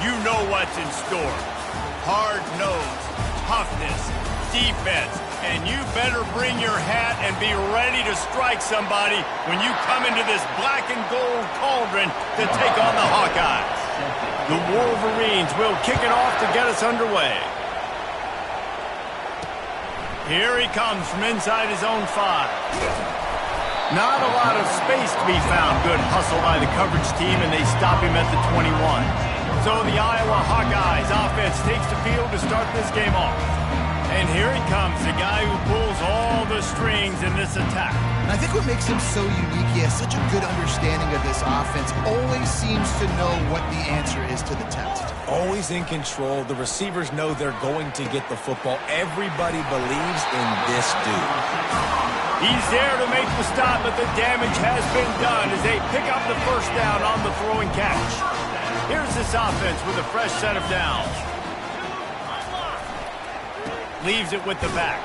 you know what's in store. Hard nose, toughness, defense, and you better bring your hat and be ready to strike somebody when you come into this black and gold cauldron to take on the Hawkeyes. The Wolverines will kick it off to get us underway. Here he comes from inside his own 5. Not a lot of space to be found. Good hustle by the coverage team, and they stop him at the 21. So the Iowa Hawkeyes offense takes the field to start this game off. And here he comes, the guy who pulls all the strings in this attack. And I think what makes him so unique, he has such a good understanding of this offense, always seems to know what the answer is to the test. Always in control. The receivers know they're going to get the football. Everybody believes in this dude. He's there to make the stop, but the damage has been done as they pick up the first down on the throwing catch. Here's this offense with a fresh set of downs. Leaves it with the back.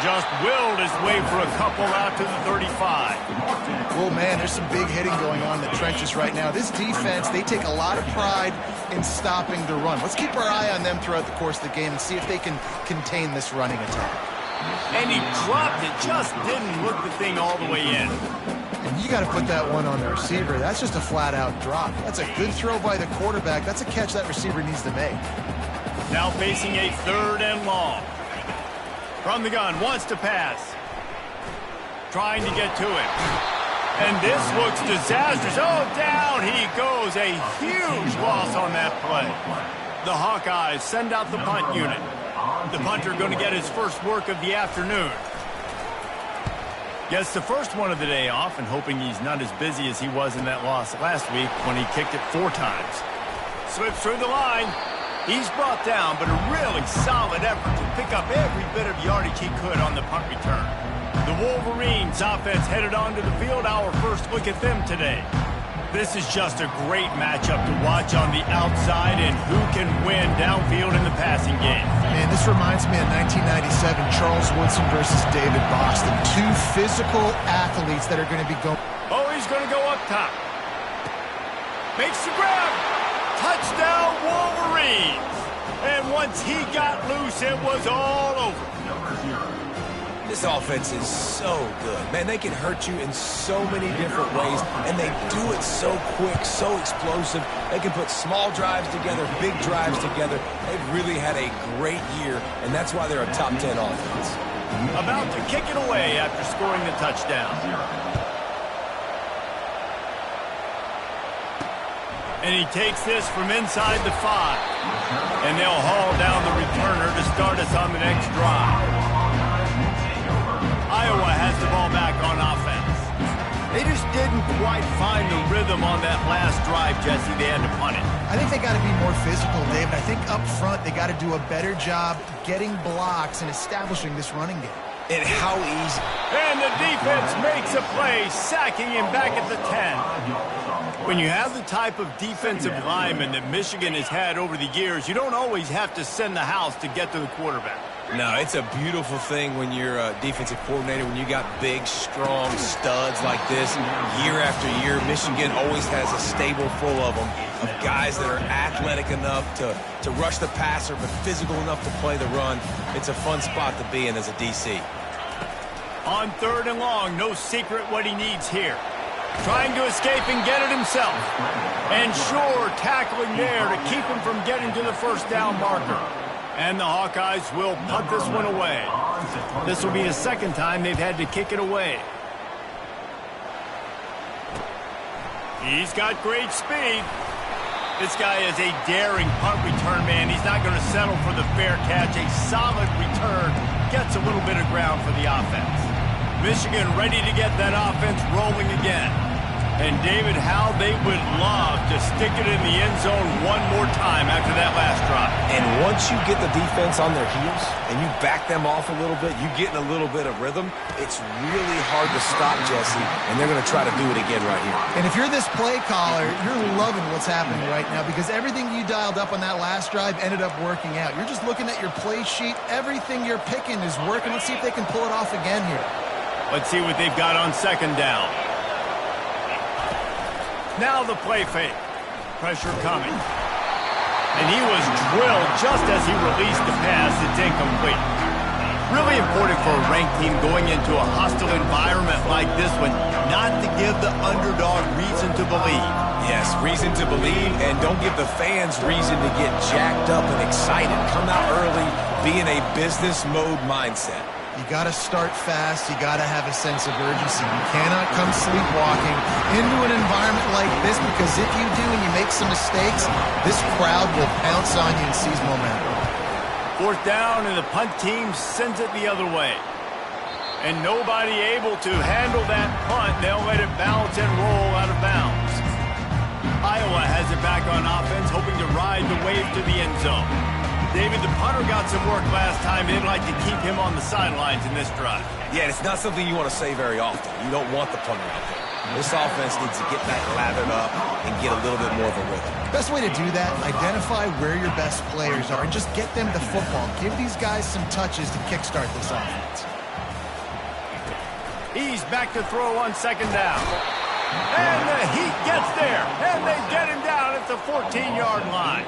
Just willed his way for a couple out to the 35. Oh, man, there's some big hitting going on in the trenches right now. This defense, they take a lot of pride in stopping the run. Let's keep our eye on them throughout the course of the game and see if they can contain this running attack. And he dropped it, just didn't look the thing all the way in. And you got to put that one on the receiver. That's just a flat-out drop. That's a good throw by the quarterback. That's a catch that receiver needs to make. Now facing a 3rd and long. From the gun, wants to pass. Trying to get to it. And this looks disastrous. Oh, down he goes. A huge loss on that play. The Hawkeyes send out the punt unit. The punter going to get his first work of the afternoon. Gets the first one of the day off and hoping he's not as busy as he was in that loss last week when he kicked it 4 times. Slips through the line. He's brought down, but a really solid effort to pick up every bit of yardage he could on the punt return. The Wolverines offense headed onto the field. Our first look at them today. This is just a great matchup to watch on the outside and who can win downfield in the passing game. Man, this reminds me of 1997, Charles Woodson versus David Boston. 2 physical athletes that are going to be going. Oh, he's going to go up top. Makes the grab. Touchdown, Wolverines. And once he got loose, it was all over. This offense is so good. Man, they can hurt you in so many different ways, and they do it so quick, so explosive. They can put small drives together, big drives together. They've really had a great year, and that's why they're a top 10 offense. About to kick it away after scoring the touchdown. And he takes this from inside the 5. And they'll haul down the returner to start us on the next drive. Iowa has the ball back on offense. They just didn't quite find the rhythm on that last drive, Jesse. They had to punt it. I think they got to be more physical, Dave. And I think up front they got to do a better job getting blocks and establishing this running game. And how easy. And the defense makes a play, sacking him back at the 10. When you have the type of defensive lineman that Michigan has had over the years, you don't always have to send the house to get to the quarterback. No, it's a beautiful thing when you're a defensive coordinator, when you got big, strong studs like this. Year after year, Michigan always has a stable full of them, of guys that are athletic enough to rush the passer, but physical enough to play the run. It's a fun spot to be in as a DC. On 3rd and long, no secret what he needs here. Trying to escape and get it himself. And sure, tackling there to keep him from getting to the first down marker. And the Hawkeyes will punt this one away. This will be the 2nd time they've had to kick it away. He's got great speed. This guy is a daring punt return man. He's not going to settle for the fair catch. A solid return gets a little bit of ground for the offense. Michigan ready to get that offense rolling again. And David, how they would love to stick it in the end zone one more time after that last drive. And once you get the defense on their heels and you back them off a little bit, you get in a little bit of rhythm, it's really hard to stop, Jesse, and they're going to try to do it again right here. And if you're this play caller, you're loving what's happening right now because everything you dialed up on that last drive ended up working out. You're just looking at your play sheet. Everything you're picking is working. Let's see if they can pull it off again here. Let's see what they've got on 2nd down. Now the play fake. Pressure coming. And he was drilled just as he released the pass. It's incomplete. Really important for a ranked team going into a hostile environment like this one, not to give the underdog reason to believe. Yes, reason to believe, and don't give the fans reason to get jacked up and excited. Come out early, be in a business mode mindset. You got to start fast. You got to have a sense of urgency. You cannot come sleepwalking into an environment like this, because if you do and you make some mistakes, this crowd will pounce on you and seize momentum. 4th down, and the punt team sends it the other way. And nobody able to handle that punt. They'll let it bounce and roll out of bounds. Iowa has it back on offense, hoping to ride the wave to the end zone. David, the punter got some work last time. They'd like to keep him on the sidelines in this drive. Yeah, it's not something you want to say very often. You don't want the punter out there. This offense needs to get back lathered up and get a little bit more of a rhythm. Best way to do that, identify where your best players are and just get them the football. Give these guys some touches to kickstart this offense. He's back to throw on 2nd down. And the Heat gets there, and they get him down at the 14-yard line.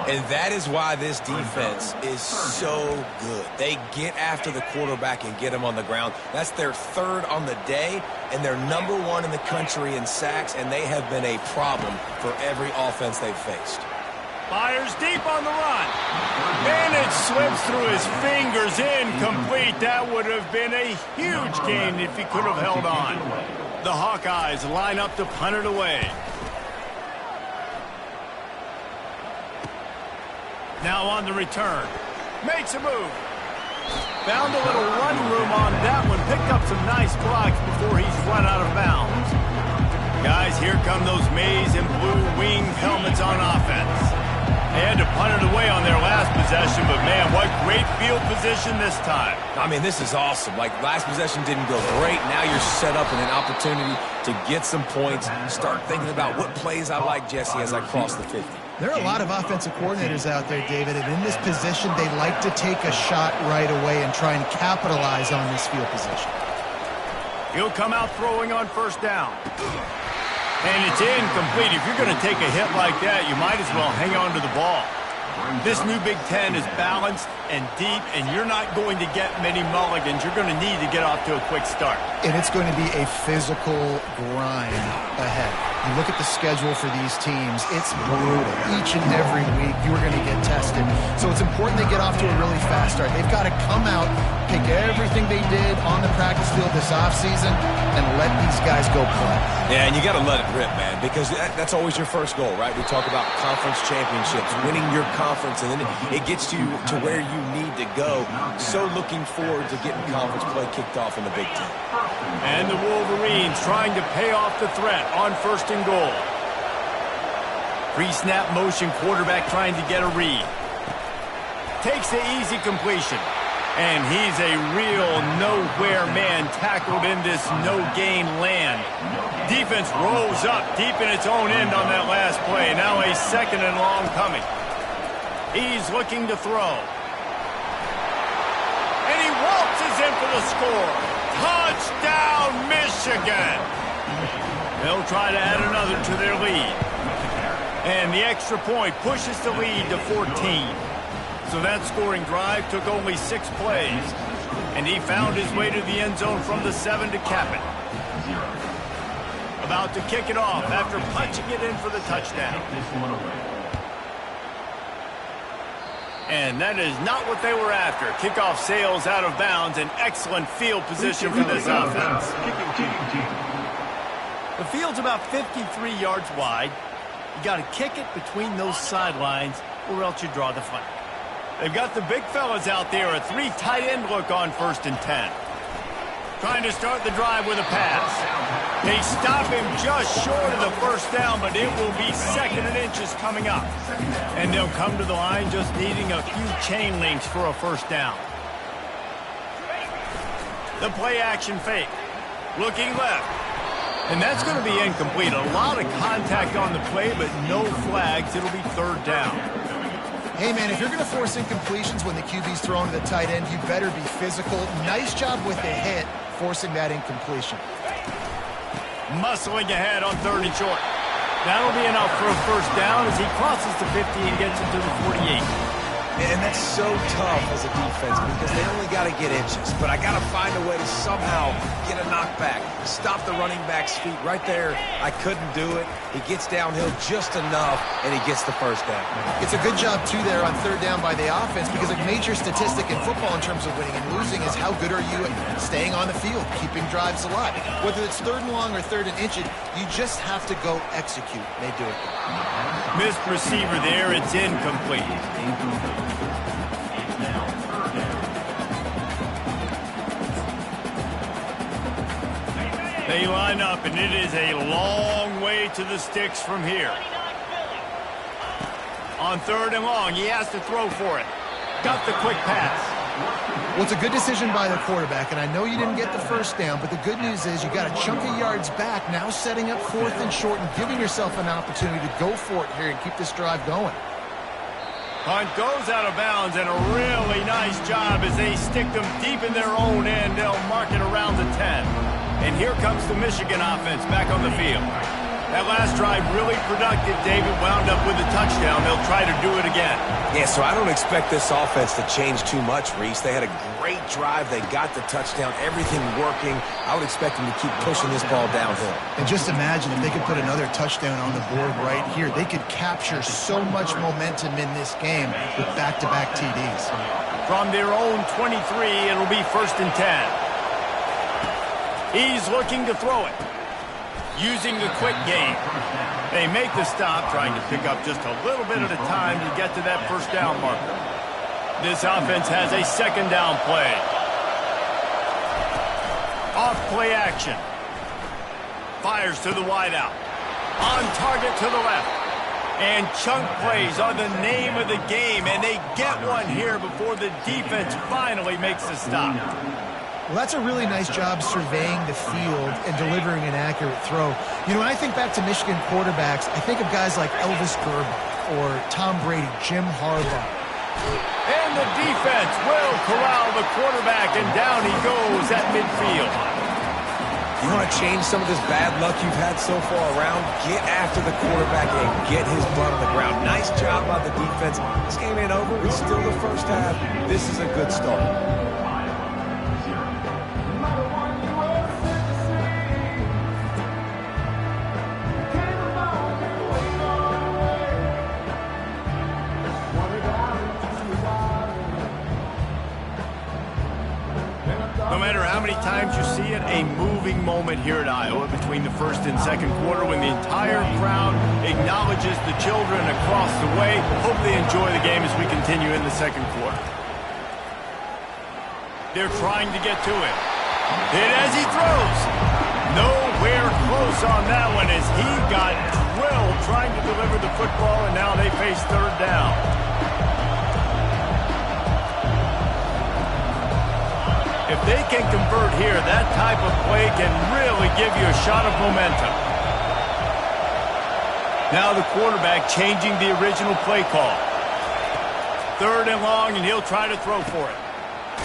And that is why this defense is so good. They get after the quarterback and get him on the ground. That's their 3rd on the day, and they're #1 in the country in sacks, and they have been a problem for every offense they've faced. Fires deep on the run. And it slips through his fingers, incomplete. That would have been a huge gain if he could have held on. The Hawkeyes line up to punt it away. Now on the return. Makes a move. Found a little running room on that one. Picked up some nice blocks before he's run out of bounds. Guys, here come those maize and blue winged helmets on offense. They had to punt it away on their last possession, but man, what great field position this time. I mean, this is awesome. Like, last possession didn't go great. Now you're set up in an opportunity to get some points. Start thinking about what plays I like, Jesse, as I cross the 50. There are a lot of offensive coordinators out there, David, and in this position, they like to take a shot right away and try and capitalize on this field position. He'll come out throwing on 1st down. And it's incomplete. If you're going to take a hit like that, you might as well hang on to the ball. This new Big Ten is balanced and deep, and you're not going to get many mulligans. You're going to need to get off to a quick start. And it's going to be a physical grind ahead. You look at the schedule for these teams, it's brutal. Each and every week, you are going to get tested. So it's important they get off to a really fast start. They've got to come out, pick everything they did on the practice field this offseason, and let these guys go play. Yeah, and you got to let it rip, man, because that's always your first goal, right? We talk about conference championships, winning your conference, and then it gets you to where you need to go. So looking forward to getting conference play kicked off in the Big Ten. And the Wolverines trying to pay off the threat on 1st and goal. Pre-snap motion, quarterback trying to get a read. Takes the easy completion. And he's a real nowhere man tackled in this no-gain land. Defense rolls up deep in its own end on that last play. Now a 2nd and long coming. He's looking to throw. And he waltzes in for the score. Touchdown, Michigan. They'll try to add another to their lead. And the extra point pushes the lead to 14. So that scoring drive took only 6 plays. And he found his way to the end zone from the 7 to cap it. About to kick it off after punching it in for the touchdown. And that is not what they were after. Kickoff sails out of bounds. An excellent field position for this offense. The field's about 53 yards wide. You got to kick it between those sidelines, or else you draw the flag. They've got the big fellas out there. A 3 tight end look on 1st and 10. Trying to start the drive with a pass. They stop him just short of the 1st down, but it will be 2nd and inches coming up. And they'll come to the line just needing a few chain links for a 1st down. The play action fake. Looking left. And that's going to be incomplete. A lot of contact on the play, but no flags. It'll be 3rd down. Hey, man, if you're going to force incompletions when the QB's throwing to the tight end, you better be physical. Nice job with the hit, forcing that incompletion. Muscling ahead on 3rd and short. That'll be enough for a first down as he crosses the 50 and gets into the 48. And that's so tough as a defense because they only got to get inches. But I got to find a way to somehow get a knockback, stop the running back's feet right there. I couldn't do it. He gets downhill just enough, and he gets the first down. It's a good job, too, there on third down by the offense because a major statistic in football in terms of winning and losing is how good are you at staying on the field, keeping drives alive. Whether it's third and long or third and inches, you just have to go execute. They do it. Missed receiver there. It's incomplete. They line up, and it is a long way to the sticks from here. On third and long, he has to throw for it. Got the quick pass. Well, it's a good decision by the quarterback, and I know you didn't get the first down, but the good news is you got a chunk of yards back, now setting up fourth and short and giving yourself an opportunity to go for it here and keep this drive going. Punt goes out of bounds, and a really nice job as they stick them deep in their own end. They'll mark it around the 10. And here comes the Michigan offense back on the field. That last drive really productive. David wound up with a touchdown. They'll try to do it again. Yeah, so I don't expect this offense to change too much, Reese. They had a great drive. They got the touchdown, everything working. I would expect them to keep pushing this ball downhill. And just imagine if they could put another touchdown on the board right here. They could capture so much momentum in this game with back-to-back TDs. From their own 23, it'll be first and 10. He's looking to throw it. Using the quick game. They make the stop, trying to pick up just a little bit at a time to get to that first down marker. This offense has a second down play. Off play action. Fires to the wideout. On target to the left. And chunk plays are the name of the game, and they get one here before the defense finally makes the stop. Well, that's a really nice job surveying the field and delivering an accurate throw. You know, when I think back to Michigan quarterbacks, I think of guys like Elvis Gerber or Tom Brady, Jim Harbaugh. And the defense will corral the quarterback, and down he goes at midfield. You want to change some of this bad luck you've had so far around? Get after the quarterback and get his butt on the ground. Nice job by the defense. This game ain't over. It's still the first half. This is a good start. No matter how many times you see it, a moving moment here at Iowa between the first and second quarter when the entire crowd acknowledges the children across the way. Hope they enjoy the game as we continue in the second quarter. They're trying to get to it. Hit as he throws. Nowhere close on that one as he got drilled trying to deliver the football, and now they face third down. If they can convert here, that type of play can really give you a shot of momentum. Now the quarterback changing the original play call. Third and long, and he'll try to throw for it.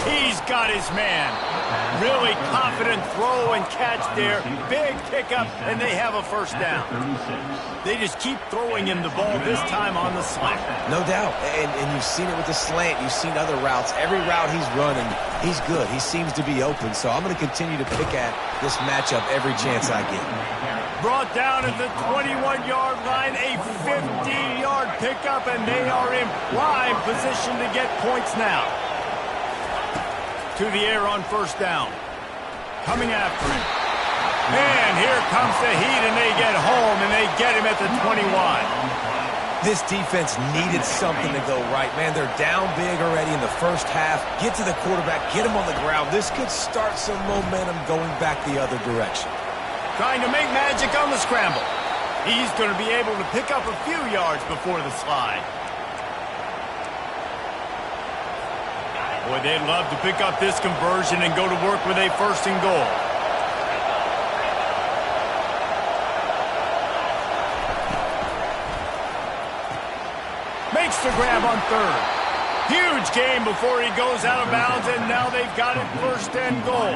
He's got his man. Really confident throw and catch there. Big pickup, and they have a first down. They just keep throwing him the ball, this time on the slant. No doubt, and you've seen it with the slant. You've seen other routes. Every route he's running, he's good. He seems to be open, so I'm going to continue to pick at this matchup every chance I get. Brought down at the 21-yard line, a 15-yard pickup, and they are in prime position to get points now. To the air on first down. Coming after him. And here comes the heat, and they get home, and they get him at the 21. This defense needed something to go right, man. They're down big already in the first half. Get to the quarterback, get him on the ground. This could start some momentum going back the other direction. Trying to make magic on the scramble. He's going to be able to pick up a few yards before the slide. Boy, they'd love to pick up this conversion and go to work with a first and goal. Makes the grab on third. Huge game before he goes out of bounds, and now they've got it first and goal.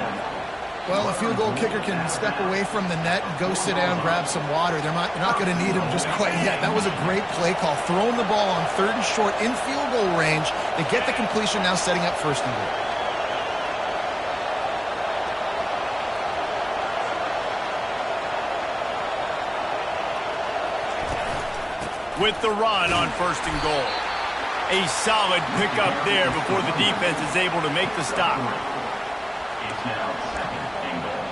Well, a field goal kicker can step away from the net and go sit down, grab some water. They're not going to need him just quite yet. That was a great play call. Throwing the ball on 3rd and short in field goal range. They get the completion, now setting up 1st and goal. With the run on 1st and goal. A solid pickup there before the defense is able to make the stop. It's now 2nd and goal.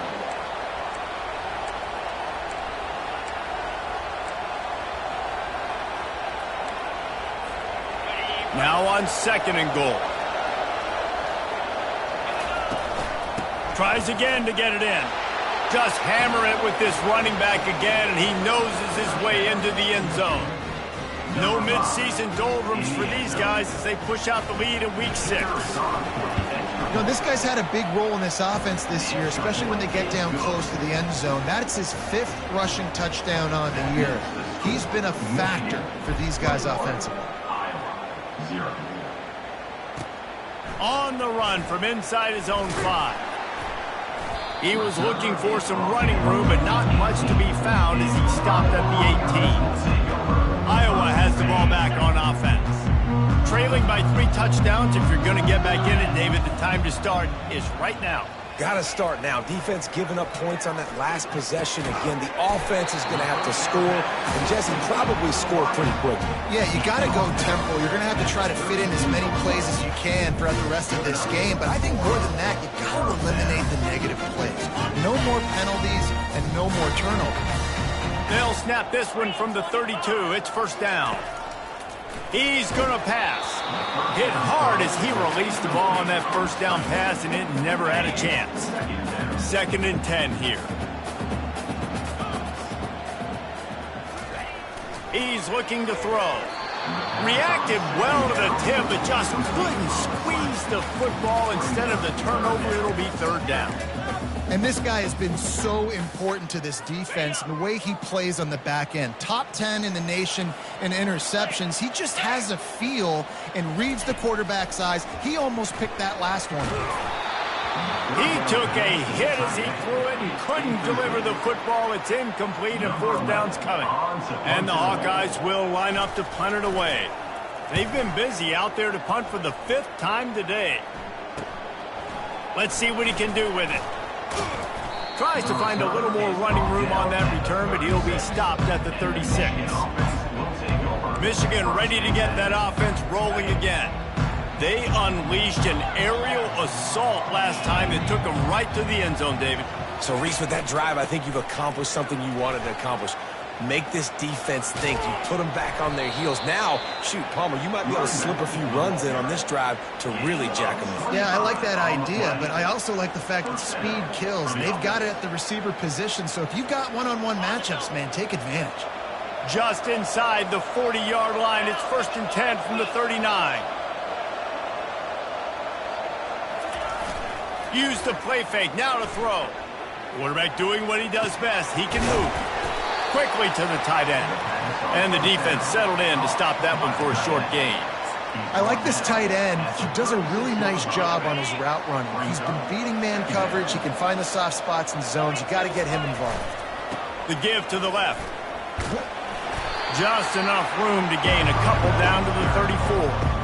Now on 2nd and goal. Tries again to get it in. Just hammer it with this running back again, and he noses his way into the end zone. No midseason doldrums for these guys as they push out the lead in week 6. You know, this guy's had a big role in this offense this year, especially when they get down close to the end zone. That's his 5th rushing touchdown on the year. He's been a factor for these guys offensively. On the run from inside his own 5. He was looking for some running room, but not much to be found as he stopped at the 18. Iowa has the ball back on offense. Trailing by 3 touchdowns. If you're going to get back in it, David, the time to start is right now. Got to start now. Defense giving up points on that last possession. Again, the offense is going to have to score, and Jesse probably score pretty quickly. Yeah, you got to go tempo. You're going to have to try to fit in as many plays as you can throughout the rest of this game. But I think more than that, you got to eliminate the negative plays. No more penalties and no more turnovers. They'll snap this one from the 32. It's 1st down. He's going to pass. Hit hard as he released the ball on that 1st down pass, and it never had a chance. 2nd and 10 here. He's looking to throw. Reacted well to the tip, but just couldn't squeeze the football. Instead of the turnover, it'll be 3rd down. And this guy has been so important to this defense and the way he plays on the back end. Top 10 in the nation in interceptions. He just has a feel and reads the quarterback's eyes. He almost picked that last one. He took a hit as he threw it and couldn't deliver the football. It's incomplete and 4th down's coming. And the Hawkeyes will line up to punt it away. They've been busy out there to punt for the 5th time today. Let's see what he can do with it. Tries to find a little more running room on that return, but he'll be stopped at the 36. Michigan ready to get that offense rolling again. They unleashed an aerial assault last time that took them right to the end zone, David. So, Reese, with that drive, I think you've accomplished something you wanted to accomplish. Make this defense think. You put them back on their heels. Now, shoot, Palmer, you might be able to slip a few runs in on this drive to really jack them up. Yeah, I like that idea, but I also like the fact that speed kills. They've got it at the receiver position, so if you've got one-on-one matchups, man, take advantage. Just inside the 40-yard line. It's 1st and 10 from the 39. Use the play fake. Now to throw. Quarterback doing what he does best. He can move quickly to the tight end. And the defense settled in to stop that one for a short gain. I like this tight end. He does a really nice job on his route running. He's been beating man coverage. He can find the soft spots and zones. You got to get him involved. The give to the left. Just enough room to gain a couple down to the 34.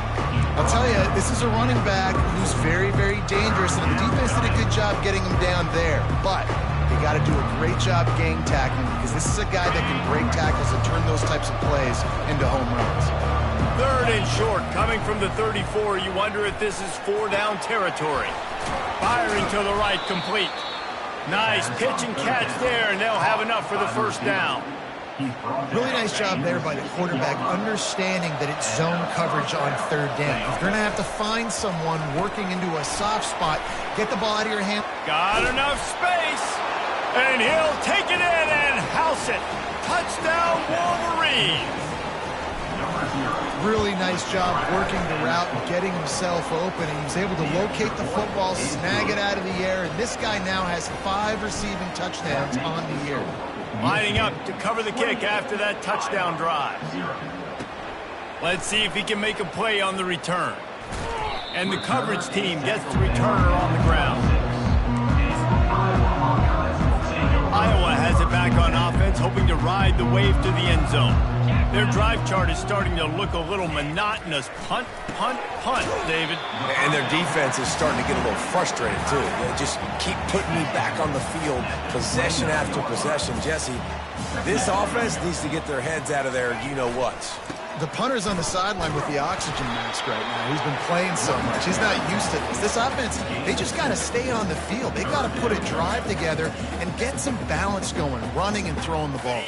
I'll tell you, this is a running back who's very, very dangerous, and the defense did a good job getting him down there. But they got to do a great job gang tackling because this is a guy that can break tackles and turn those types of plays into home runs. 3rd and short, coming from the 34. You wonder if this is 4-down territory. Firing to the right, complete. Nice pitch and catch there, and they'll have enough for the 1st down. Really nice job there by the quarterback, understanding that it's zone coverage on 3rd down. If you're going to have to find someone working into a soft spot, get the ball out of your hand. Got enough space, and he'll take it in and house it. Touchdown, Wolverines. Really nice job working the route and getting himself open. And he was able to locate the football, snag it out of the air, and this guy now has 5 receiving touchdowns on the year. Lining up to cover the kick after that touchdown drive. Let's see if he can make a play on the return. And the coverage team gets the returner on the ground. hoping to ride the wave to the end zone. Their drive chart is starting to look a little monotonous. Punt, punt, punt, David. And their defense is starting to get a little frustrated, too. They just keep putting me back on the field, possession after possession. Jesse, this offense needs to get their heads out of there, you-know-what. The punter's on the sideline with the oxygen mask right now. He's been playing so much. He's not used to this. This offense, they just got to stay on the field. They got to put a drive together and get some balance going, running and throwing the ball.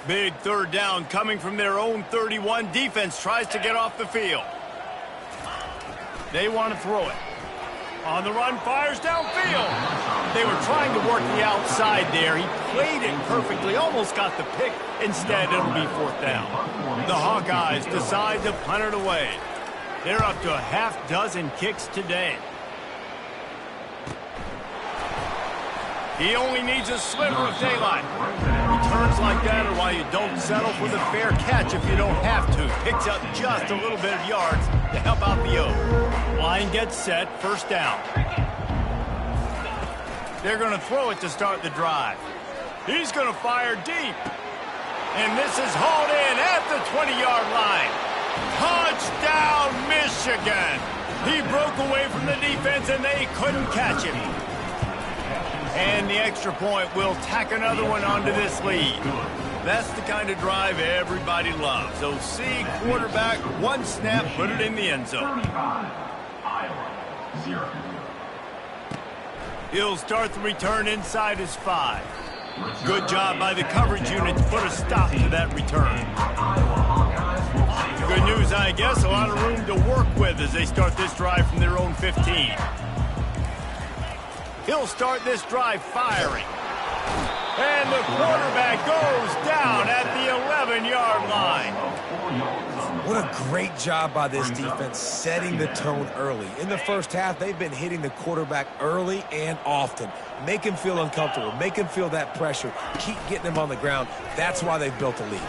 Big third down coming from their own 31. Defense tries to get off the field. They want to throw it. On the run, fires downfield. They were trying to work the outside there. He played it perfectly, almost got the pick. Instead, it'll be fourth down. The Hawkeyes decide to punt it away. They're up to a half-dozen kicks today. He only needs a sliver of daylight. Returns like that are why you don't settle for the fair catch if you don't have to. Picks up just a little bit of yards to help out the O. Line gets set, first down. They're going to throw it to start the drive. He's going to fire deep. And this is hauled in at the 20-yard line. Touchdown, Michigan. He broke away from the defense and they couldn't catch him. And the extra point will tack another one onto this lead. That's the kind of drive everybody loves. OC, quarterback, one snap, put it in the end zone. He'll start the return inside his 5. Good job by the coverage unit to put a stop to that return. Good news, I guess, a lot of room to work with as they start this drive from their own 15. He'll start this drive firing. And the quarterback goes down at the 11-yard line. What a great job by this defense setting the tone early. In the first half, they've been hitting the quarterback early and often. Make him feel uncomfortable. Make him feel that pressure. Keep getting him on the ground. That's why they've built a lead.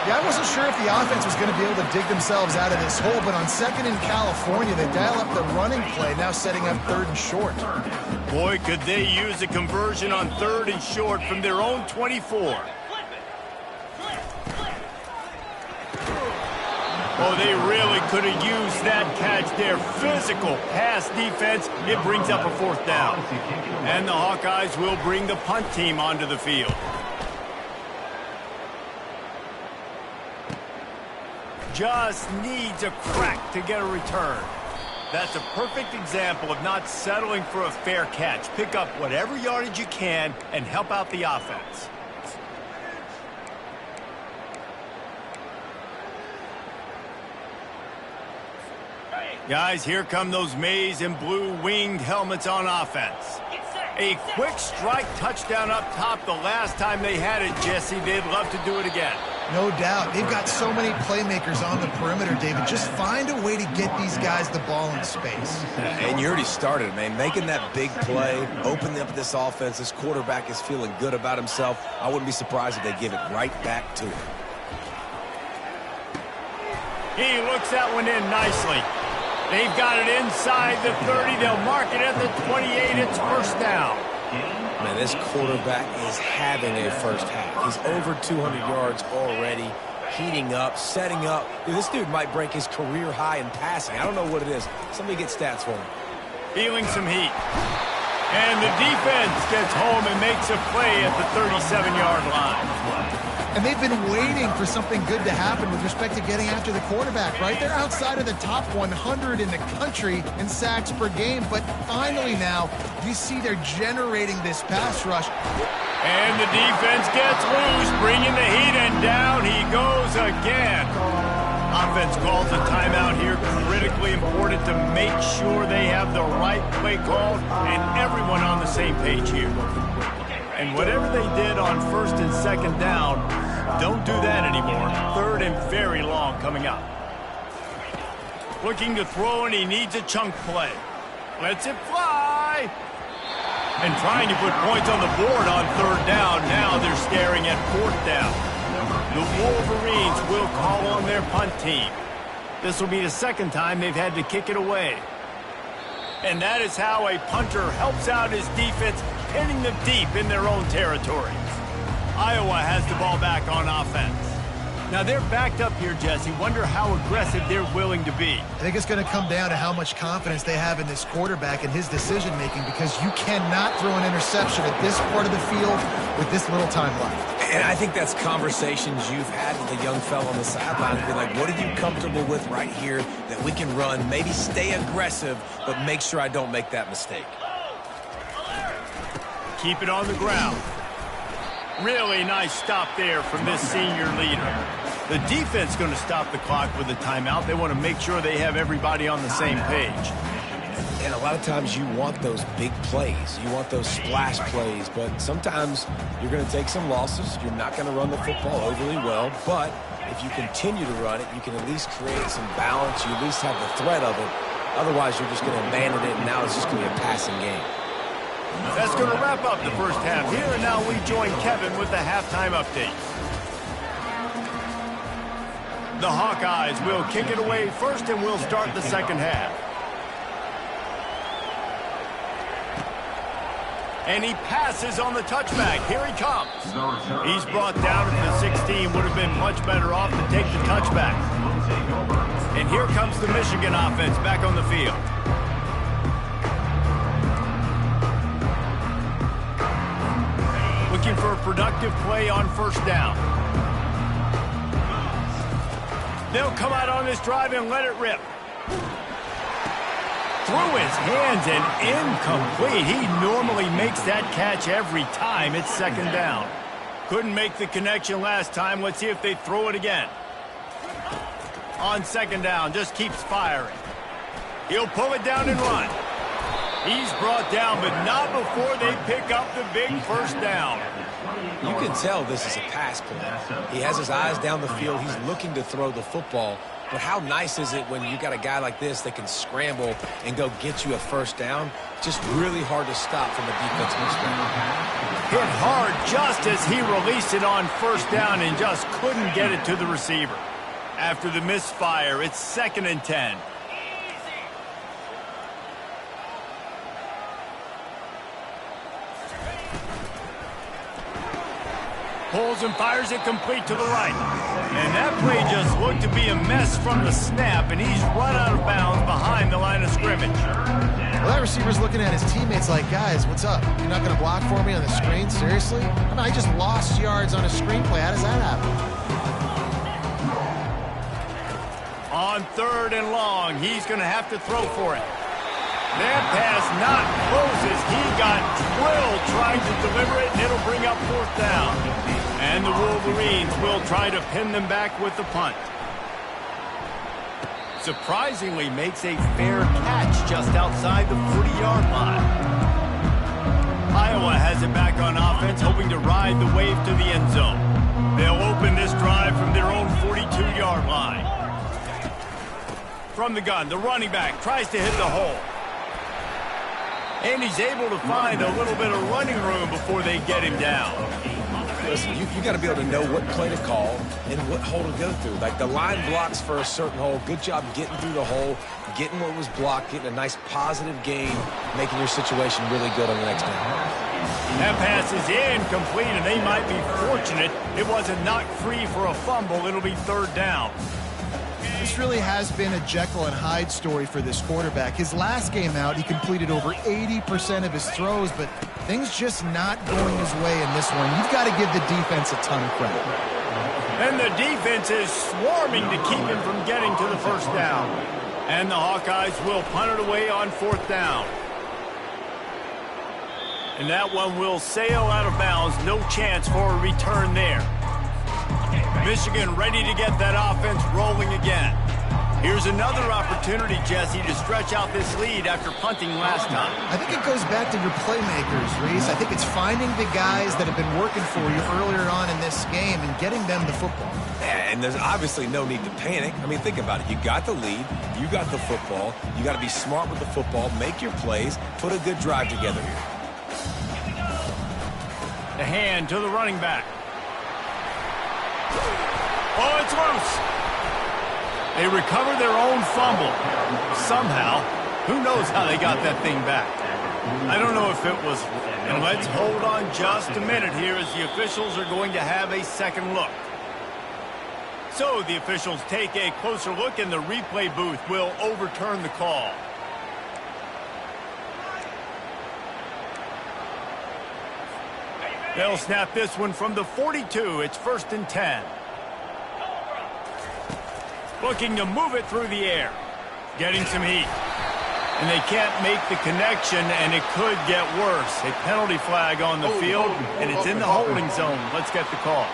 Yeah, I wasn't sure if the offense was going to be able to dig themselves out of this hole, but on second in California, they dial up the running play, now setting up third and short. Boy, could they use a conversion on third and short from their own 24. Oh, they really could have used that catch there. Physical pass defense. It brings up a fourth down. And the Hawkeyes will bring the punt team onto the field. Just needs a crack to get a return. That's a perfect example of not settling for a fair catch. Pick up whatever yardage you can and help out the offense. Guys, here come those maize and blue winged helmets on offense. A quick strike touchdown up top the last time they had it, Jesse. They'd love to do it again. No doubt. They've got so many playmakers on the perimeter, David. Just find a way to get these guys the ball in space. And you already started, man. Making that big play, opening up this offense. This quarterback is feeling good about himself. I wouldn't be surprised if they give it right back to him. He looks that one in nicely. They've got it inside the 30. They'll mark it at the 28. It's first down. Man, this quarterback is having a first half. He's over 200 yards already, heating up, setting up. Dude, this dude might break his career high in passing. I don't know what it is. Somebody get stats for him. Feeling some heat. And the defense gets home and makes a play at the 37-yard line. And they've been waiting for something good to happen with respect to getting after the quarterback, right? They're outside of the top 100 in the country in sacks per game, but finally now you see they're generating this pass rush. And the defense gets loose, bringing the heat, and down he goes again. Offense calls a timeout here, critically important to make sure they have the right play called and everyone on the same page here. And whatever they did on first and second down, don't do that anymore. Third and very long coming up. Looking to throw, and he needs a chunk play. Lets it fly. And trying to put points on the board on third down. Now they're staring at fourth down. The Wolverines will call on their punt team. This will be the second time they've had to kick it away. And that is how a punter helps out his defense. pinning them deep in their own territory. Iowa has the ball back on offense. Now they're backed up here, Jesse. Wonder how aggressive they're willing to be. I think it's going to come down to how much confidence they have in this quarterback and his decision-making, because you cannot throw an interception at this part of the field with this little time left. And I think that's conversations you've had with a young fellow on the sideline. Be like, what are you comfortable with right here that we can run? Maybe stay aggressive, but make sure I don't make that mistake. Keep it on the ground. Really nice stop there from this senior leader. The defense going to stop the clock with a timeout. They want to make sure they have everybody on the same page. And a lot of times you want those big plays. You want those splash plays, but sometimes you're going to take some losses. You're not going to run the football overly well, but if you continue to run it, you can at least create some balance. You at least have the threat of it. Otherwise, you're just going to abandon it, and now it's just going to be a passing game. That's going to wrap up the first half here, and now we join Kevin with the halftime update. The Hawkeyes will kick it away first, and we'll start the second half. And he passes on the touchback. Here he comes. He's brought down at the 16. Would have been much better off to take the touchback. And here comes the Michigan offense back on the field. Looking for a productive play on first down. They'll come out on this drive and let it rip. Through his hands and incomplete. He normally makes that catch every time. It's second down. Couldn't make the connection last time. Let's see if they throw it again. On second down, just keeps firing. He'll pull it down and run. He's brought down, but not before they pick up the big first down. You can tell this is a pass play. He has his eyes down the field. He's looking to throw the football. But how nice is it when you got a guy like this that can scramble and go get you a first down? Just really hard to stop from a defensive perspective. Hit hard just as he released it on first down and just couldn't get it to the receiver. After the misfire, it's 2nd and 10. Pulls and fires it complete to the right. And that play just looked to be a mess from the snap, and he's run out of bounds behind the line of scrimmage. Well, that receiver's looking at his teammates like, guys, what's up? You're not going to block for me on the screen? Seriously? I mean, I just lost yards on a screenplay. How does that happen? On 3rd and long, he's going to have to throw for it. That pass not closes. He got drilled trying to deliver it, and it'll bring up 4th down. And the Wolverines will try to pin them back with the punt. Surprisingly makes a fair catch just outside the 40-yard line. Iowa has it back on offense, hoping to ride the wave to the end zone. They'll open this drive from their own 42-yard line. From the gun, the running back tries to hit the hole. And he's able to find a little bit of running room before they get him down. Listen, you got to be able to know what play to call and what hole to go through. Like the line blocks for a certain hole. Good job getting through the hole, getting what was blocked, getting a nice positive gain, making your situation really good on the next down. That pass is incomplete, and they might be fortunate it wasn't knocked free for a fumble. It'll be 3rd down. This really has been a Jekyll and Hyde story for this quarterback. His last game out, he completed over 80% of his throws, but things just not going his way in this one. You've got to give the defense a ton of credit. And the defense is swarming to keep him from getting to the first down. And the Hawkeyes will punt it away on 4th down. And that one will sail out of bounds. No chance for a return there. Michigan ready to get that offense rolling again. Here's another opportunity, Jesse, to stretch out this lead after punting last time. I think it goes back to your playmakers, Reese. I think it's finding the guys that have been working for you earlier on in this game and getting them the football. And there's obviously no need to panic. I mean, think about it. You got the lead. You got the football. You got to be smart with the football. Make your plays. Put a good drive together here. The hand to the running back. Oh, it's loose. They recover their own fumble. Somehow, who knows how they got that thing back. I don't know if it was. And let's hold on just a minute here as the officials are going to have a second look. So the officials take a closer look and the replay booth will overturn the call. They'll snap this one from the 42. It's 1st and 10. Looking to move it through the air. Getting some heat. And they can't make the connection, and it could get worse. A penalty flag on the field, and it's in the holding zone. Let's get the call.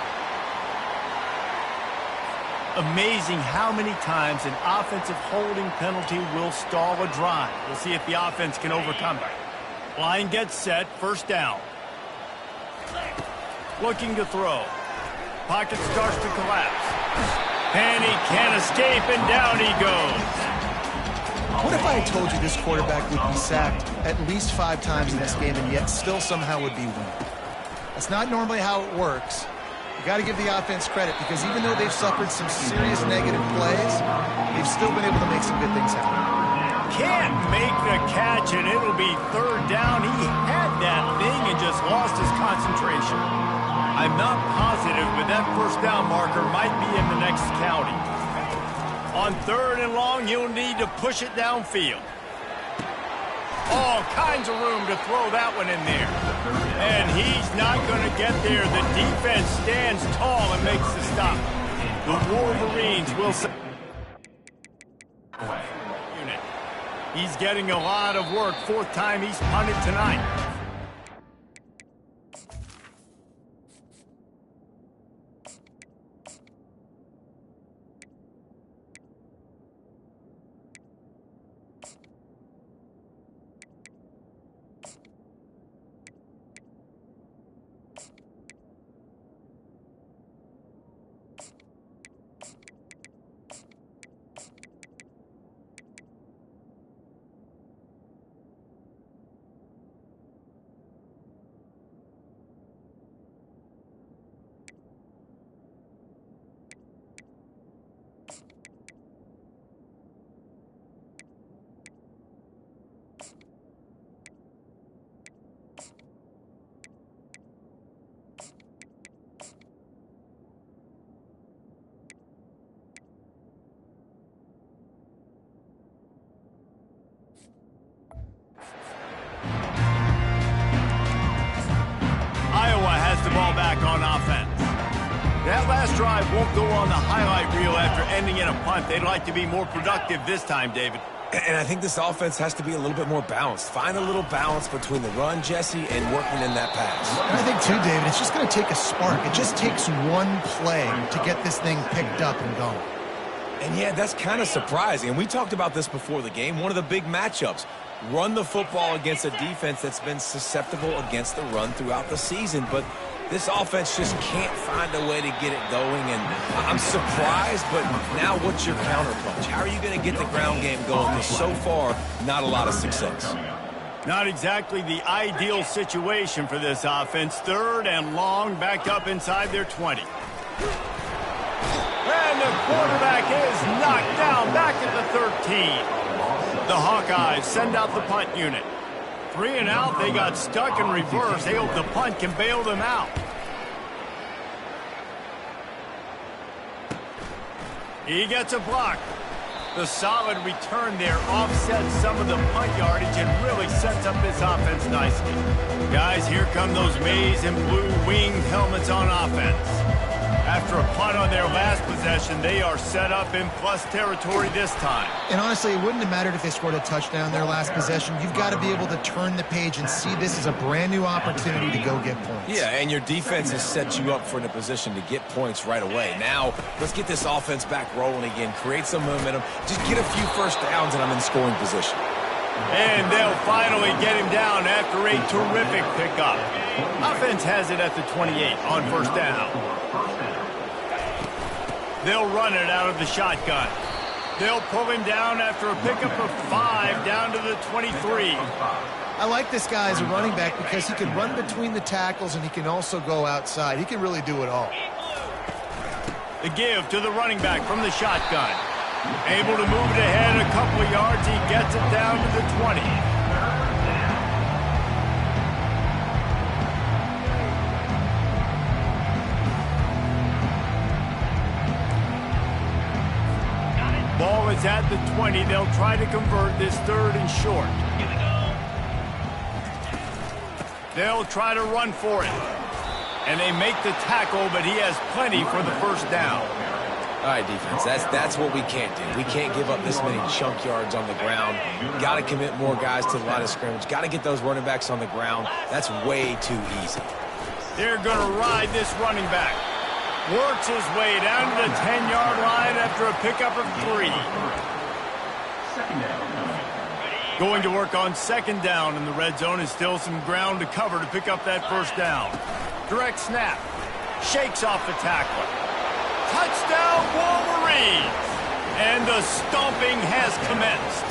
Amazing how many times an offensive holding penalty will stall a drive. We'll see if the offense can overcome it. Line gets set, 1st down. Looking to throw. Pocket starts to collapse. And he can't escape, and down he goes. What if I had told you this quarterback would be sacked at least 5 times in this game and yet still somehow would be winning? That's not normally how it works. You got to give the offense credit because even though they've suffered some serious negative plays, they've still been able to make some good things happen. Can't make the catch, and it'll be 3rd down. He had that thing and just lost his concentration. I'm not positive, but that 1st down marker might be in the next county. On 3rd and long, you'll need to push it downfield. All kinds of room to throw that one in there. And he's not going to get there. The defense stands tall and makes the stop. The Wolverines will... unit. He's getting a lot of work. 4th time he's punted tonight. Ball back on offense. That last drive won't go on the highlight reel after ending in a punt. They'd like to be more productive this time, David. And I think this offense has to be a little bit more balanced. Find a little balance between the run, Jesse, and working in that pass. And I think, too, David, it's just going to take a spark. It just takes one play to get this thing picked up and going. And, yeah, that's kind of surprising. And we talked about this before the game. One of the big matchups. Run the football against a defense that's been susceptible against the run throughout the season. But this offense just can't find a way to get it going. And I'm surprised, but now what's your counterpunch? How are you going to get the ground game going? Because so far, not a lot of success. Not exactly the ideal situation for this offense. 3rd and long, back up inside their 20. And the quarterback is knocked down back at the 13. The Hawkeyes send out the punt unit. 3 and out, they got stuck in reverse. They hope the punt can bail them out. He gets a block. The solid return there offsets some of the punt yardage and really sets up this offense nicely. Guys, here come those maize and blue winged helmets on offense. After a punt on their last possession, they are set up in plus territory this time. And honestly, it wouldn't have mattered if they scored a touchdown their last possession. You've got to be able to turn the page and see this as a brand new opportunity to go get points. Yeah, and your defense has set you up for in a position to get points right away. Now, let's get this offense back rolling again, create some momentum, just get a few first downs, and I'm in scoring position. And they'll finally get him down after a terrific pickup. Offense has it at the 28 on 1st down. They'll run it out of the shotgun. They'll pull him down after a pickup of 5 down to the 23. I like this guy as a running back because he can run between the tackles and he can also go outside. He can really do it all. The give to the running back from the shotgun. Able to move it ahead a couple of yards. He gets it down to the 20. it's at the 20. They'll try to convert this 3rd and short. They'll try to run for it. And they make the tackle, but he has plenty for the first down. All right, defense, that's what we can't do. We can't give up this many chunk yards on the ground. Got to commit more guys to the line of scrimmage. Got to get those running backs on the ground. That's way too easy. They're going to ride this running back. Works his way down to the 10-yard line after a pickup of 3. Going to work on 2nd down in the red zone. Is still some ground to cover to pick up that first down. Direct snap. Shakes off the tackler. Touchdown, Wolverines! And the stomping has commenced.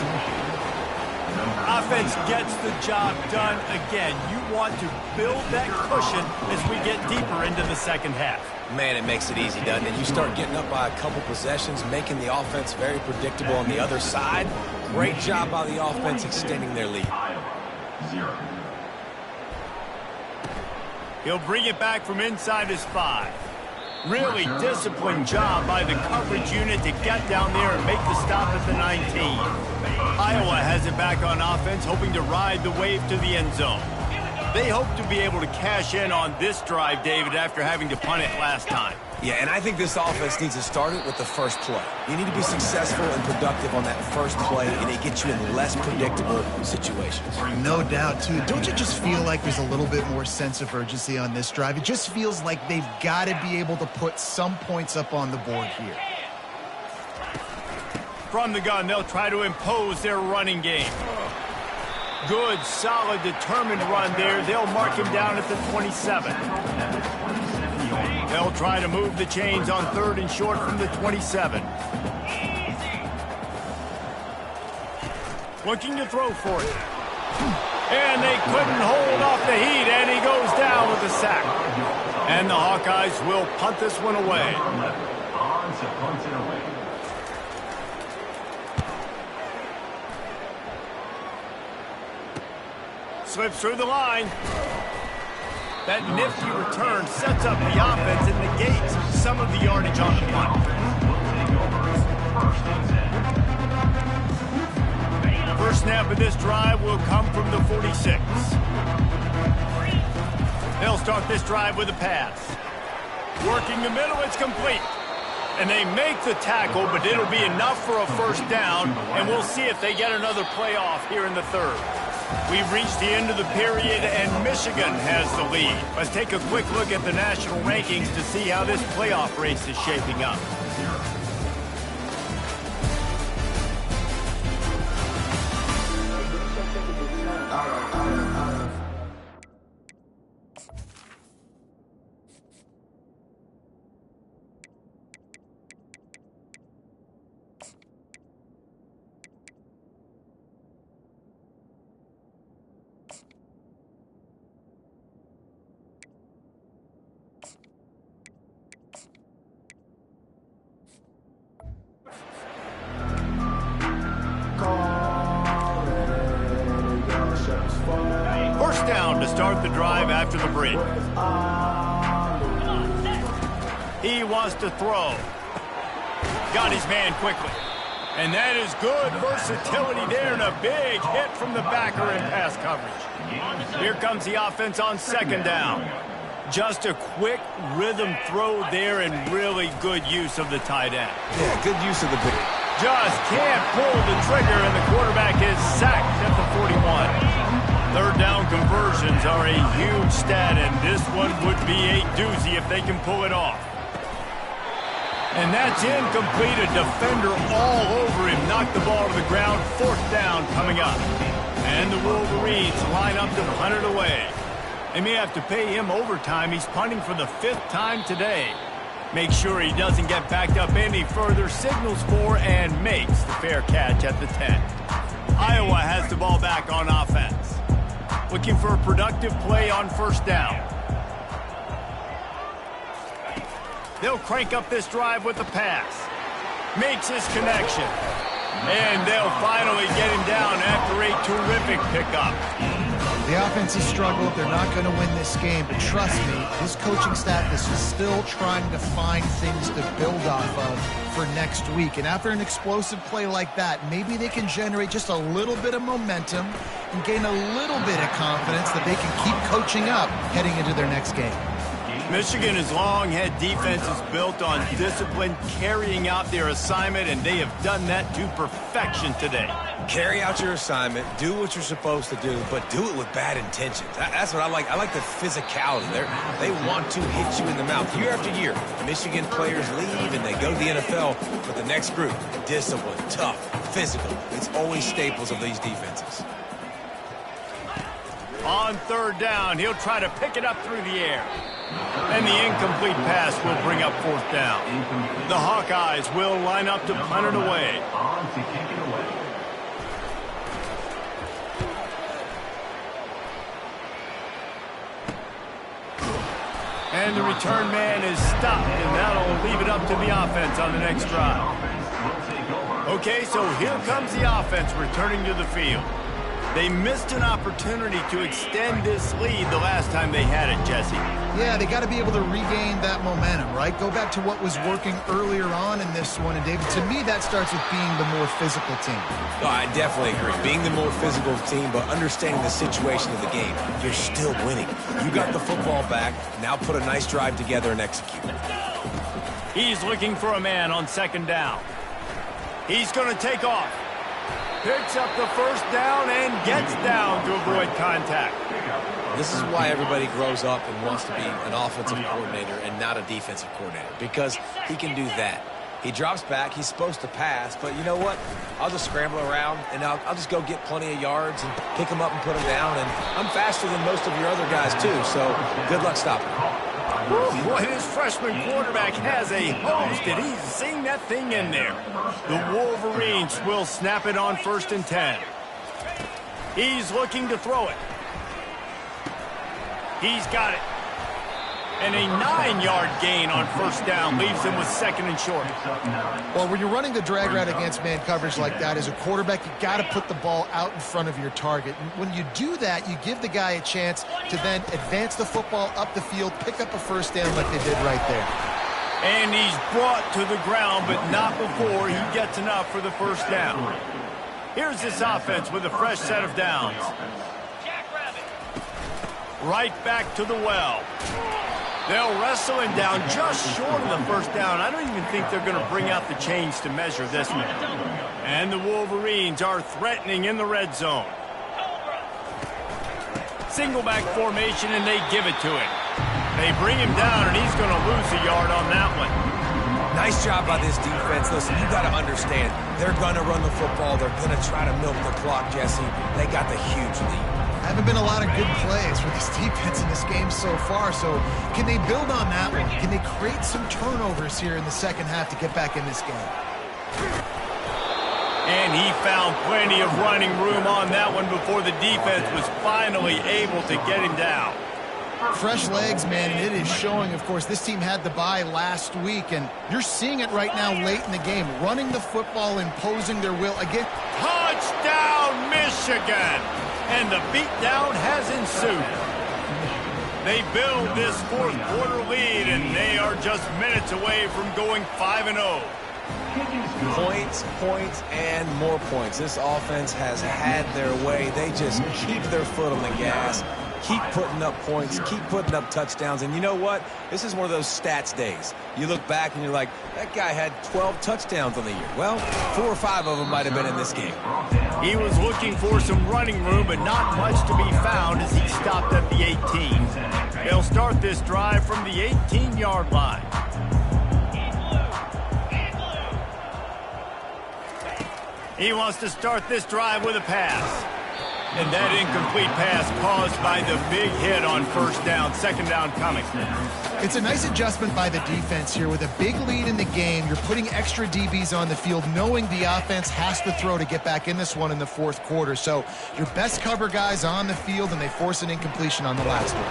Offense gets the job done again. You want to build that cushion as we get deeper into the second half. Man, it makes it easy, doesn't it? You start getting up by a couple possessions, making the offense very predictable on the other side. Great job by the offense extending their lead. He'll bring it back from inside his 5. Really disciplined job by the coverage unit to get down there and make the stop at the 19. Iowa has it back on offense, hoping to ride the wave to the end zone. They hope to be able to cash in on this drive, David, after having to punt it last time. Yeah, and I think this offense needs to start it with the first play. You need to be successful and productive on that first play, and it gets you in less predictable situations. No doubt, too. Don't you just feel like there's a little bit more sense of urgency on this drive? It just feels like they've got to be able to put some points up on the board here. From the gun, they'll try to impose their running game. Good, solid, determined run there. They'll mark him down at the 27. They'll try to move the chains on 3rd and short from the 27. Looking to throw for it. And they couldn't hold off the heat, and he goes down with a sack. And the Hawkeyes will punt this one away. Slips through the line. That nifty return sets up the offense and negates some of the yardage on the punt. First snap of this drive will come from the 46. They'll start this drive with a pass. Working the middle, it's complete. And they make the tackle, but it'll be enough for a first down, and we'll see if they get another playoff here in the 3rd. We've reached the end of the period, and Michigan has the lead. Let's take a quick look at the national rankings to see how this playoff race is shaping up. First down to start the drive after the break. He wants to throw. Got his man quickly. And that is good versatility there and a big hit from the backer in pass coverage. Here comes the offense on 2nd down. Just a quick rhythm throw there and really good use of the tight end. Yeah, good use of the big. Just can't pull the trigger, and the quarterback is sacked at the 41. 3rd down conversions are a huge stat, and this one would be a doozy if they can pull it off. And that's incomplete. A defender all over him. Knocked the ball to the ground. 4th down coming up. And the Wolverines line up to punt it away. They may have to pay him overtime. He's punting for the 5th time today. Make sure he doesn't get backed up any further. Signals for and makes the fair catch at the 10. Iowa has the ball back on offense. Looking for a productive play on 1st down. They'll crank up this drive with the pass. Makes his connection. And they'll finally get him down after a terrific pickup. The offense has struggled. They're not going to win this game, but trust me, this coaching staff is still trying to find things to build off of for next week. And after an explosive play like that, maybe they can generate just a little bit of momentum and gain a little bit of confidence that they can keep coaching up heading into their next game. Michigan has long had defenses built on discipline, carrying out their assignment, and they have done that to perfection today. Carry out your assignment, do what you're supposed to do, but do it with bad intentions. That's what I like. I like the physicality. They want to hit you in the mouth. Year after year, Michigan players leave and they go to the NFL, but the next group, discipline, tough, physical. It's always staples of these defenses. On third down, he'll try to pick it up through the air. And the incomplete pass will bring up fourth down. The Hawkeyes will line up to punt it away. On to kick it away. And the return man is stopped, and that'll leave it up to the offense on the next drive. Okay, so here comes the offense returning to the field. They missed an opportunity to extend this lead the last time they had it, Jesse. Yeah, they got to be able to regain that momentum, right? Go back to what was working earlier on in this one. And, David, to me, that starts with being the more physical team. Oh, I definitely agree. Being the more physical team, but understanding the situation of the game. You're still winning. You got the football back. Now put a nice drive together and execute. He's looking for a man on second down. He's going to take off. Picks up the first down and gets down to avoid contact. This is why everybody grows up and wants to be an offensive coordinator and not a defensive coordinator, because he can do that. He drops back. He's supposed to pass, but you know what? I'll just scramble around, and I'll just go get plenty of yards and pick them up and put them down, and I'm faster than most of your other guys, too, so good luck stopping him. Boy, this freshman quarterback has a host, and he's seeing that thing in there. The Wolverines will snap it on 1st and 10. He's looking to throw it. He's got it. And a 9-yard gain on first down leaves him with 2nd and short. Well, when you're running the drag route against man coverage like that, as a quarterback, you got to put the ball out in front of your target. And when you do that, you give the guy a chance to then advance the football up the field, pick up a first down like they did right there. And he's brought to the ground, but not before he gets enough for the first down. Here's this offense with a fresh set of downs. Right back to the well. They'll wrestle him down just short of the first down. I don't even think they're going to bring out the chains to measure this one. And the Wolverines are threatening in the red zone. Single back formation, and they give it to him. They bring him down, and he's going to lose a yard on that one. Nice job by this defense. Listen, you got to understand, they're going to run the football. They're going to try to milk the clock, Jesse. They got the huge lead. Haven't been a lot of good plays for this defense in this game so far, so can they build on that one? Can they create some turnovers here in the second half to get back in this game? And he found plenty of running room on that one before the defense was finally able to get him down. Fresh legs, man, and it is showing. Of course, this team had the bye last week, and you're seeing it right now late in the game. Running the football, imposing their will. Again, touchdown, Michigan! And the beatdown has ensued. They build this fourth quarter lead, and they are just minutes away from going 5-0. Points, points, and more points. This offense has had their way. They just keep their foot on the gas, keep putting up points, keep putting up touchdowns. And you know what? This is one of those stats days. You look back and you're like, that guy had 12 touchdowns on the year. Well, 4 or 5 of them might have been in this game. He was looking for some running room, but not much to be found as he stopped at the 18. They'll start this drive from the 18-yard line. He wants to start this drive with a pass. And that incomplete pass caused by the big hit on first down. Second down coming. It's a nice adjustment by the defense here. With a big lead in the game, you're putting extra DBs on the field, knowing the offense has to throw to get back in this one in the fourth quarter. So your best cover guys on the field, and they force an incompletion on the last one.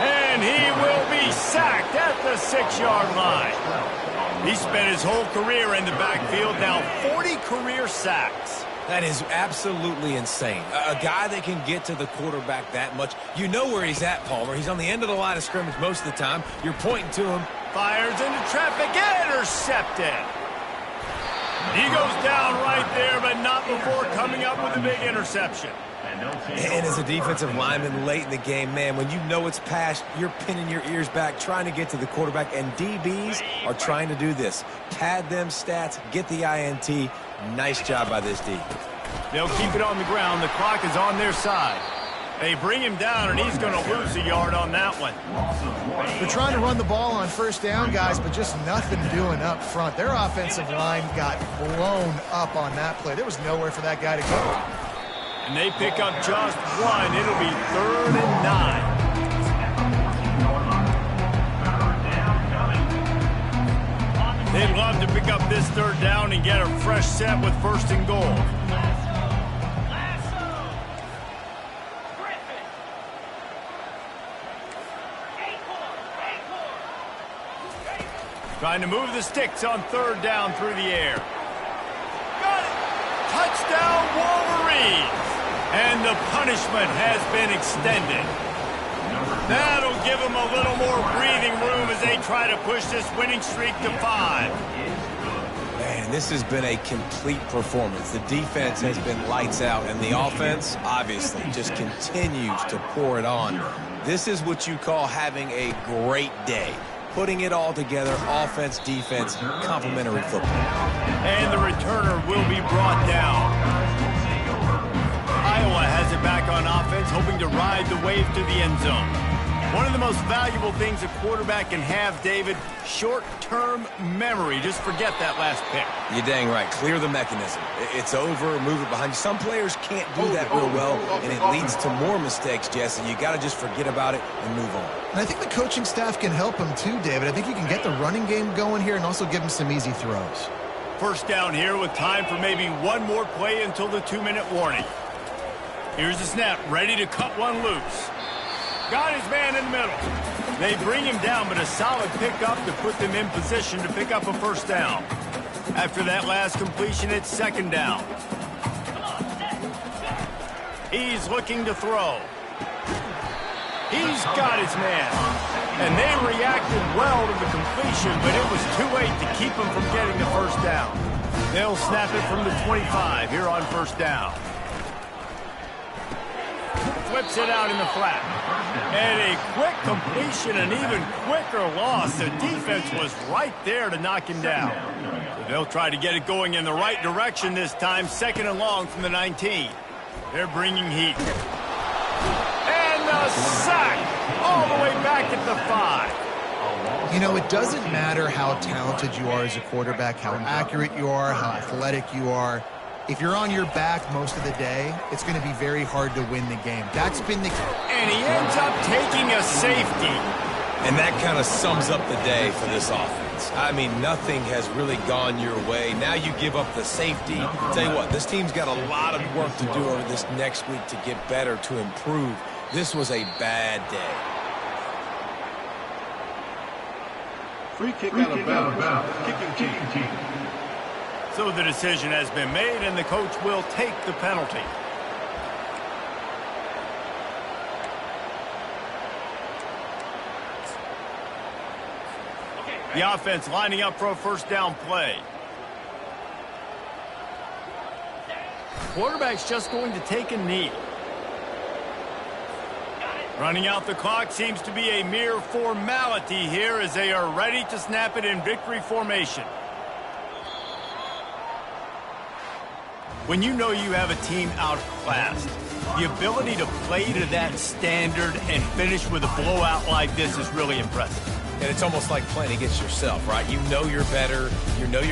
And he will be sacked at the 6-yard line. He spent his whole career in the backfield, now 40 career sacks. That is absolutely insane. A guy that can get to the quarterback that much. You know where he's at, Palmer. He's on the end of the line of scrimmage most of the time. You're pointing to him. Fires into traffic, intercepted. He goes down right there, but not before coming up with a big interception. And as a defensive lineman late in the game, man, when you know it's past, you're pinning your ears back, trying to get to the quarterback, and DBs are trying to do this. Pad them stats, get the INT. Nice job by this D. They'll keep it on the ground. The clock is on their side. They bring him down, and he's going to lose a yard on that one. They're trying to run the ball on first down, guys, but just nothing doing up front. Their offensive line got blown up on that play. There was nowhere for that guy to go. And they pick up just one. It'll be 3rd and 9. They'd love to pick up this 3rd down and get a fresh set with 1st and goal. Trying to move the sticks on 3rd down through the air. Got it! Touchdown, Wolverines! And the punishment has been extended. That'll give them a little more breathing room as they try to push this winning streak to 5. Man, this has been a complete performance. The defense has been lights out, and the offense, obviously, just continues to pour it on. This is what you call having a great day. Putting it all together, offense, defense, complementary football. And the returner will be brought down. Iowa has it back on offense, hoping to ride the wave to the end zone. One of the most valuable things a quarterback can have, David, short-term memory. Just forget that last pick. You're dang right. Clear the mechanism. It's over, move it behind you. Some players can't do that real well, and it leads to more mistakes, Jesse. You got to just forget about it and move on. And I think the coaching staff can help him too, David. I think you can get the running game going here and also give him some easy throws. 1st down here with time for maybe one more play until the 2-minute warning. Here's the snap, ready to cut one loose. Got his man in the middle. They bring him down, but a solid pickup to put them in position to pick up a 1st down. After that last completion, it's 2nd down. He's looking to throw. He's got his man. And they reacted well to the completion, but it was too late to keep him from getting the 1st down. They'll snap it from the 25 here on 1st down. Flips it out in the flat. And a quick completion, an even quicker loss. The defense was right there to knock him down. So they'll try to get it going in the right direction this time. 2nd and long from the 19. They're bringing heat. And the sack all the way back at the 5. You know, it doesn't matter how talented you are as a quarterback, how accurate you are, how athletic you are. If you're on your back most of the day, it's going to be very hard to win the game. That's been the key. And he ends up taking a safety. And that kind of sums up the day for this offense. I mean, nothing has really gone your way. Now you give up the safety. Tell you what, this team's got a lot of work to do over this next week to get better, to improve. This was a bad day. Free kick out of bounds. Kicking team. So the decision has been made, and the coach will take the penalty. The offense lining up for a 1st down play. Quarterback's just going to take a knee. Running out the clock seems to be a mere formality here as they are ready to snap it in victory formation. When you know you have a team outclassed, the ability to play to that standard and finish with a blowout like this is really impressive. And it's almost like playing against yourself, right? You know you're better. You know you're